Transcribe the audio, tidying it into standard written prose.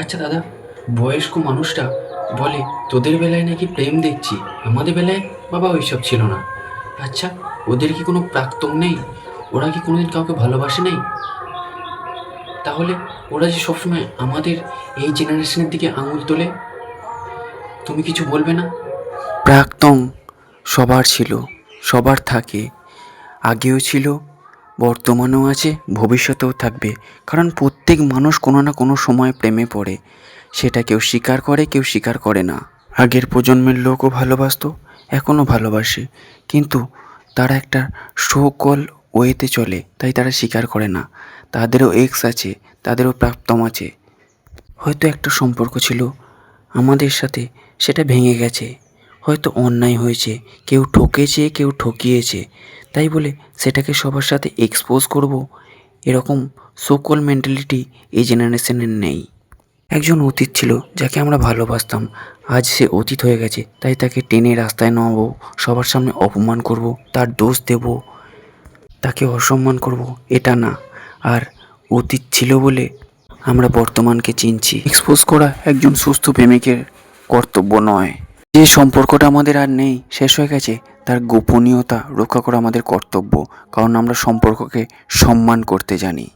আচ্ছা দাদা, বয়স্ক মানুষটা বলে তোদের বেলায় নাকি প্রেম দেখছি, আমাদের বেলায় বাবা ওইসব ছিল না। আচ্ছা, ওদের কি কোনো প্রাক্তন নেই? ওরা কি কোনোদিন কাউকে ভালোবাসে নাই? তাহলে ওরা যে সবসময় আমাদের এই জেনারেশনের দিকে আঙুল তোলে, তুমি কিছু বলবে না? প্রাক্তন সবার ছিল, সবার থাকে, আগেও ছিল, বর্তমানেও আছে, ভবিষ্যতেও থাকবে। কারণ প্রত্যেক মানুষ কোনো না কোনো সময় প্রেমে পড়ে, সেটা কেউ স্বীকার করে, কেউ স্বীকার করে না। আগের প্রজন্মের লোকও ভালোবাসতো, এখনও ভালোবাসে, কিন্তু তারা একটা সো কল ওয়েতে চলে, তাই তারা স্বীকার করে না। তাদেরও এক্স আছে, তাদেরও প্রাক্তন আছে। হয়তো একটা সম্পর্ক ছিল আমাদের সাথে, সেটা ভেঙে গেছে, হয়তো অন্যায় হয়েছে, কেউ ঠকেছে, কেউ ঠকিয়েছে, তাই বলে সেটাকে সবার সাথে এক্সপোজ করব, এরকম সোকল মেন্টালিটি এই জেনারেশনের নেই। একজন অতীত ছিল যাকে আমরা ভালোবাসতাম, আজ সে অতীত হয়ে গেছে, তাই তাকে টেনে রাস্তায় নামাবো, সবার সামনে অপমান করব, তার দোষ দেব, তাকে অসম্মান করব, এটা না। আর অতীত ছিল বলে আমরা বর্তমানকে চিনছি। এক্সপোজ করা একজন সুস্থ প্রেমিকের কর্তব্য নয়। যে সম্পর্কটা আমাদের আর নেই, শেষ হয়ে গেছে, তার গোপনীয়তা রক্ষা করা আমাদের কর্তব্য, কারণ আমরা সম্পর্ককে সম্মান করতে জানি।